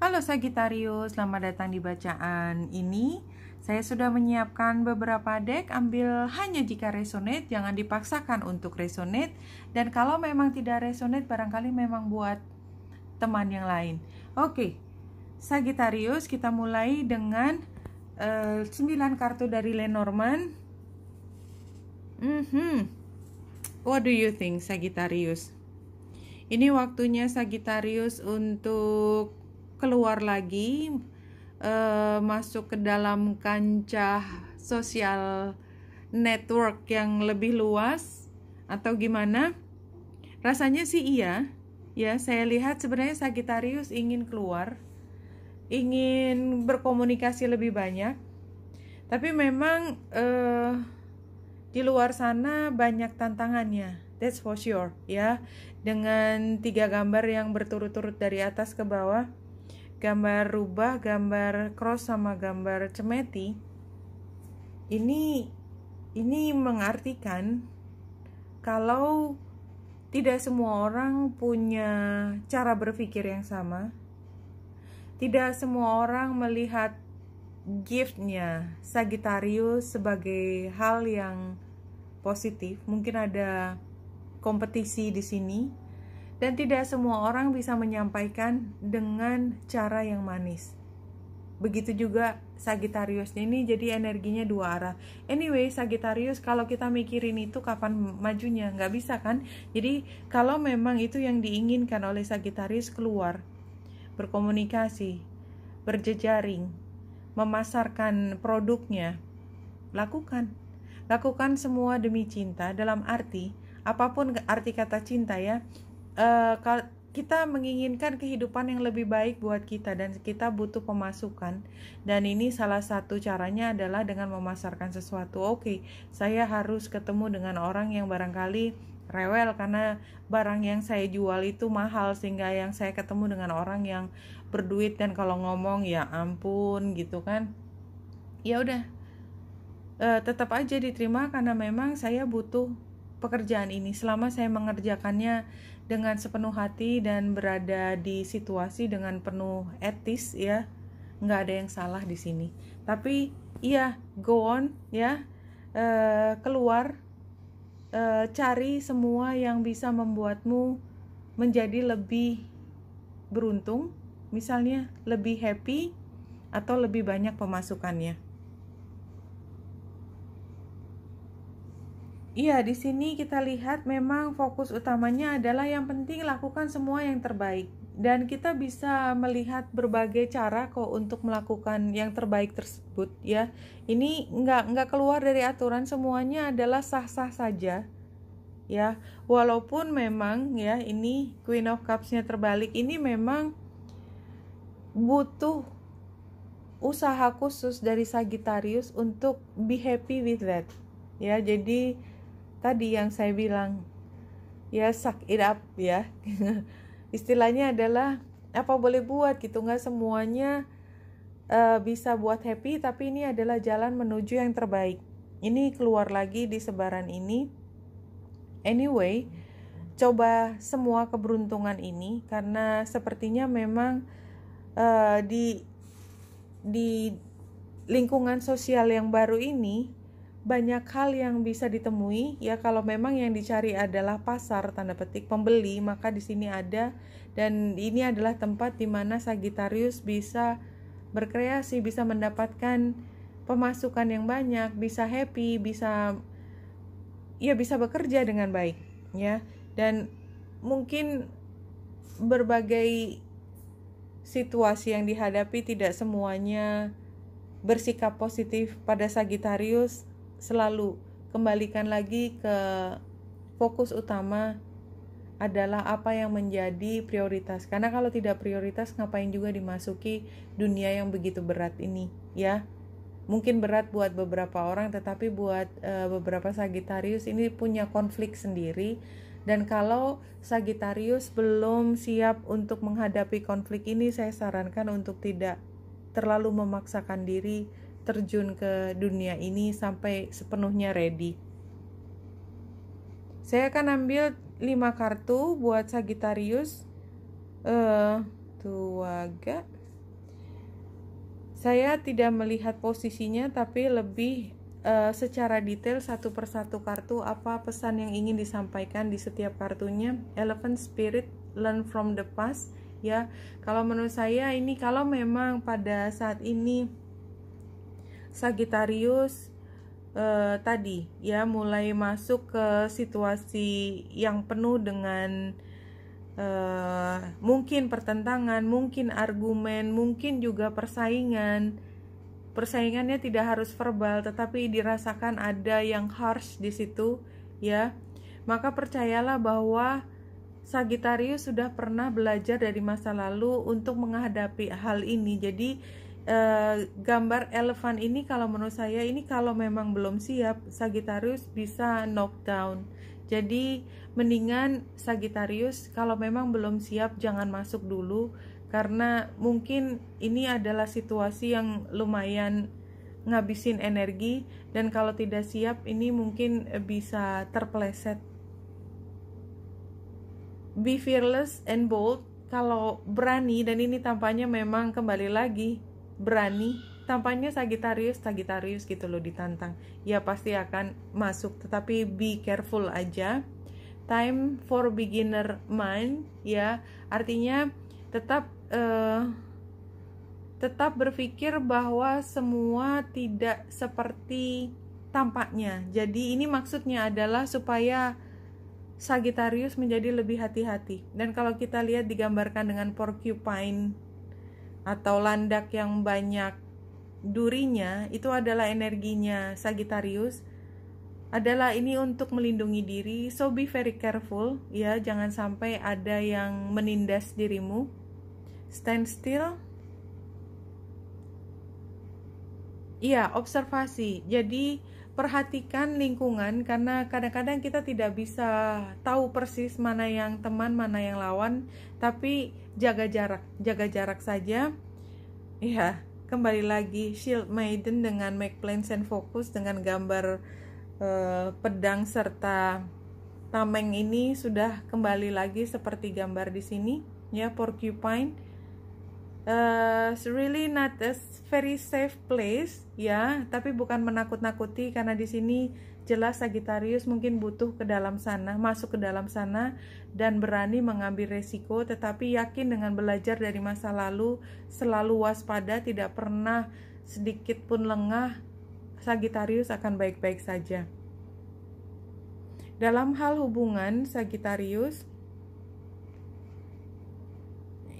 Halo Sagitarius, selamat datang di bacaan ini. Saya sudah menyiapkan beberapa deck, ambil hanya jika resonate, jangan dipaksakan untuk resonate. Dan kalau memang tidak resonate, barangkali memang buat teman yang lain. Oke, Sagitarius, kita mulai dengan 9 kartu dari Lenormand. What do you think, Sagitarius? Ini waktunya Sagitarius untuk keluar lagi, masuk ke dalam kancah sosial network yang lebih luas, atau gimana? Rasanya sih iya, ya. Saya lihat sebenarnya Sagitarius ingin keluar, ingin berkomunikasi lebih banyak, tapi memang di luar sana banyak tantangannya. That's for sure, ya. Dengan 3 gambar yang berturut-turut dari atas ke bawah, gambar rubah, gambar cross, sama gambar cemeti. Ini mengartikan kalau tidak semua orang punya cara berpikir yang sama. Tidak semua orang melihat gift-nya Sagittarius sebagai hal yang positif. Mungkin ada kompetisi di sini. Dan tidak semua orang bisa menyampaikan dengan cara yang manis. Begitu juga Sagittarius ini, jadi energinya dua arah. Anyway, Sagittarius, kalau kita mikirin itu kapan majunya, nggak bisa kan? Jadi kalau memang itu yang diinginkan oleh Sagittarius, keluar, berkomunikasi, berjejaring, memasarkan produknya, lakukan semua demi cinta. Dalam arti apapun arti kata cinta, ya, kita menginginkan kehidupan yang lebih baik buat kita, dan kita butuh pemasukan, dan ini salah satu caranya adalah dengan memasarkan sesuatu. Oke, saya harus ketemu dengan orang yang barangkali rewel karena barang yang saya jual itu mahal, sehingga yang saya ketemu dengan orang yang berduit, dan kalau ngomong ya ampun gitu kan, ya udah, tetap aja diterima karena memang saya butuh pekerjaan ini. Selama saya mengerjakannya dengan sepenuh hati dan berada di situasi dengan penuh etis, ya, nggak ada yang salah di sini. Tapi iya, go on, ya, keluar, cari semua yang bisa membuatmu menjadi lebih beruntung, misalnya lebih happy atau lebih banyak pemasukannya. Iya, di sini kita lihat memang fokus utamanya adalah yang penting lakukan semua yang terbaik. Dan kita bisa melihat berbagai cara kok untuk melakukan yang terbaik tersebut, ya. Ini nggak keluar dari aturan, semuanya adalah sah-sah saja, ya. Walaupun memang, ya, ini Queen of Cups-nya terbalik, ini memang butuh usaha khusus dari Sagittarius untuk be happy with that, ya. Jadi tadi yang saya bilang, ya, suck it up, ya. Istilahnya adalah apa boleh buat gitu, nggak semuanya bisa buat happy, tapi ini adalah jalan menuju yang terbaik. Ini keluar lagi di sebaran ini. Anyway, coba semua keberuntungan ini, karena sepertinya memang di lingkungan sosial yang baru ini banyak hal yang bisa ditemui, ya. Kalau memang yang dicari adalah pasar, tanda petik, pembeli, maka di sini ada, dan ini adalah tempat di mana Sagittarius bisa berkreasi, bisa mendapatkan pemasukan yang banyak, bisa happy, bisa bekerja dengan baik, ya. Dan mungkin berbagai situasi yang dihadapi tidak semuanya bersikap positif pada Sagittarius. Selalu kembalikan lagi ke fokus utama adalah apa yang menjadi prioritas. Karena kalau tidak prioritas, ngapain juga dimasuki dunia yang begitu berat ini, ya. Mungkin berat buat beberapa orang, tetapi buat beberapa Sagittarius ini punya konflik sendiri. Dan kalau Sagittarius belum siap untuk menghadapi konflik ini, saya sarankan untuk tidak terlalu memaksakan diri terjun ke dunia ini sampai sepenuhnya ready. Saya akan ambil 5 kartu buat Sagittarius. Tuaga, Saya tidak melihat posisinya, tapi lebih secara detail satu persatu kartu apa pesan yang ingin disampaikan di setiap kartunya. Elephant Spirit, learn from the past. Ya, kalau menurut saya ini, kalau memang pada saat ini Sagittarius tadi ya mulai masuk ke situasi yang penuh dengan mungkin pertentangan, mungkin argumen, mungkin juga persaingan. Persaingannya tidak harus verbal, tetapi dirasakan ada yang harsh di situ, ya. Maka percayalah bahwa Sagittarius sudah pernah belajar dari masa lalu untuk menghadapi hal ini. Jadi gambar elephant ini kalau menurut saya ini kalau memang belum siap, Sagittarius bisa knockdown. Jadi mendingan Sagittarius kalau memang belum siap jangan masuk dulu, karena mungkin ini adalah situasi yang lumayan ngabisin energi, dan kalau tidak siap ini mungkin bisa terpeleset. Be fearless and bold, kalau berani, dan ini tampaknya memang kembali lagi berani, tampaknya Sagittarius gitu loh ditantang, ya pasti akan masuk, tetapi be careful aja. Time for beginner mind, ya artinya tetap berpikir bahwa semua tidak seperti tampaknya. Jadi ini maksudnya adalah supaya Sagittarius menjadi lebih hati-hati. Dan kalau kita lihat digambarkan dengan porcupine atau landak yang banyak durinya, itu adalah energinya Sagittarius, adalah ini untuk melindungi diri. So be very careful, ya, jangan sampai ada yang menindas dirimu. Stand still. Iya, observasi. Jadi perhatikan lingkungan, karena kadang-kadang kita tidak bisa tahu persis mana yang teman, mana yang lawan, tapi jaga jarak saja. Ya, kembali lagi Shield Maiden dengan make plans and focus dengan gambar pedang serta tameng ini sudah kembali lagi seperti gambar di sini, ya, porcupine. Really not a very safe place, ya, tapi bukan menakut-nakuti, karena di sini jelas Sagittarius mungkin butuh ke dalam sana, masuk ke dalam sana dan berani mengambil resiko, tetapi yakin dengan belajar dari masa lalu, selalu waspada, tidak pernah sedikit pun lengah, Sagittarius akan baik-baik saja. Dalam hal hubungan Sagittarius,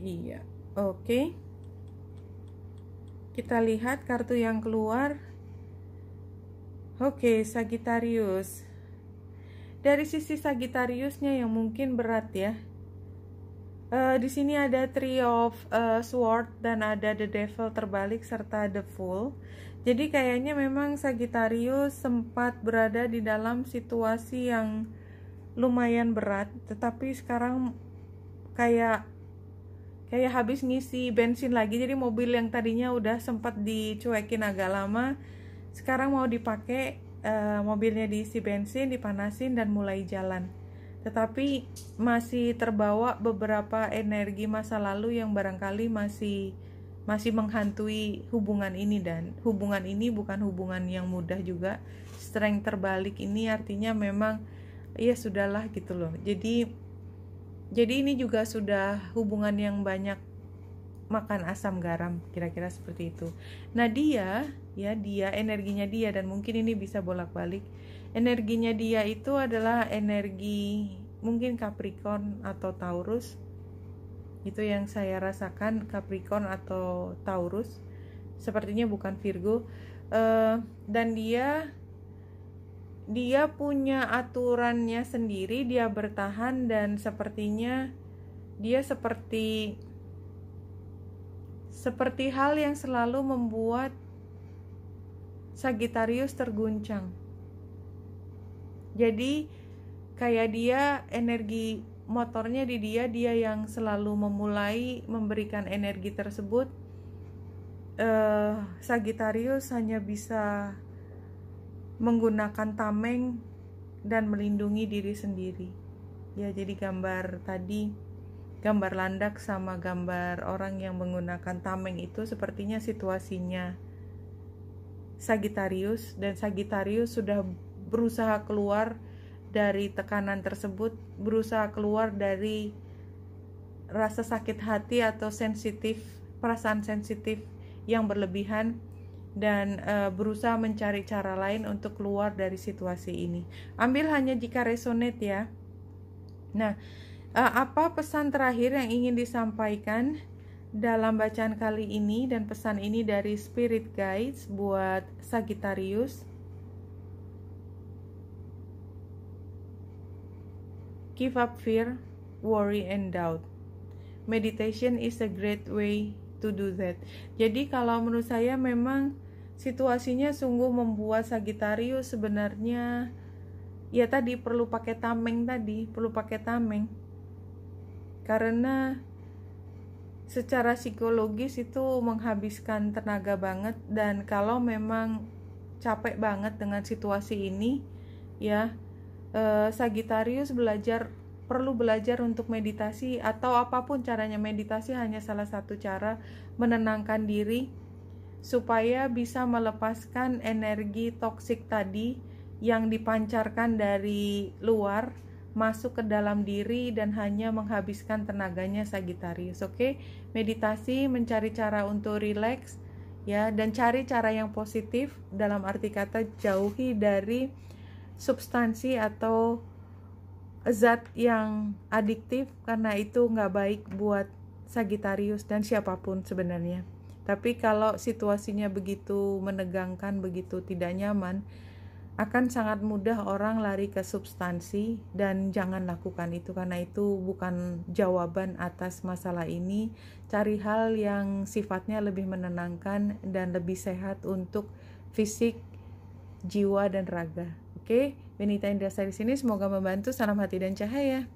iya. Oke, kita lihat kartu yang keluar. Oke, Sagittarius. Dari sisi Sagittariusnya yang mungkin berat, ya. Di sini ada Three of Sword dan ada The Devil terbalik serta The Fool. Jadi kayaknya memang Sagittarius sempat berada di dalam situasi yang lumayan berat, tetapi sekarang kayak habis ngisi bensin lagi. Jadi mobil yang tadinya udah sempat dicuekin agak lama, sekarang mau dipakai, mobilnya diisi bensin, dipanasin dan mulai jalan. Tetapi masih terbawa beberapa energi masa lalu yang barangkali masih menghantui hubungan ini, dan hubungan ini bukan hubungan yang mudah juga. Strength terbalik ini artinya memang ya sudahlah gitu loh. Jadi ini juga sudah hubungan yang banyak makan asam garam, kira-kira seperti itu. Nah dia energinya dia, dan mungkin ini bisa bolak-balik. Energinya dia itu adalah energi mungkin Capricorn atau Taurus. Itu yang saya rasakan, Capricorn atau Taurus. Sepertinya bukan Virgo. Dan dia punya aturannya sendiri, dia bertahan, dan sepertinya dia seperti hal yang selalu membuat Sagittarius terguncang. Jadi kayak dia, energi motornya di dia yang selalu memulai memberikan energi tersebut. Sagittarius hanya bisa menggunakan tameng dan melindungi diri sendiri. Ya, jadi gambar tadi gambar landak sama gambar orang yang menggunakan tameng itu sepertinya situasinya Sagittarius, dan Sagittarius sudah berusaha keluar dari tekanan tersebut, berusaha keluar dari rasa sakit hati atau sensitif, perasaan sensitif yang berlebihan, dan berusaha mencari cara lain untuk keluar dari situasi ini. Ambil hanya jika resonate ya. Nah, apa pesan terakhir yang ingin disampaikan dalam bacaan kali ini, dan pesan ini dari Spirit Guides buat Sagittarius? Give up fear, worry, and doubt. Meditation is a great way to do that. Jadi kalau menurut saya memang situasinya sungguh membuat Sagittarius sebenarnya ya tadi perlu pakai tameng karena secara psikologis itu menghabiskan tenaga banget, dan kalau memang capek banget dengan situasi ini ya, Sagittarius perlu belajar untuk meditasi, atau apapun caranya. Meditasi hanya salah satu cara menenangkan diri supaya bisa melepaskan energi toksik tadi yang dipancarkan dari luar masuk ke dalam diri dan hanya menghabiskan tenaganya Sagittarius. Oke? Meditasi, mencari cara untuk rileks ya, dan cari cara yang positif, dalam arti kata jauhi dari substansi atau zat yang adiktif, karena itu nggak baik buat Sagittarius dan siapapun sebenarnya. Tapi kalau situasinya begitu menegangkan, begitu tidak nyaman, akan sangat mudah orang lari ke substansi, dan jangan lakukan itu karena itu bukan jawaban atas masalah ini. Cari hal yang sifatnya lebih menenangkan dan lebih sehat untuk fisik, jiwa, dan raga. Oke, Benita Indrasari di sini, semoga membantu. Salam hati dan cahaya.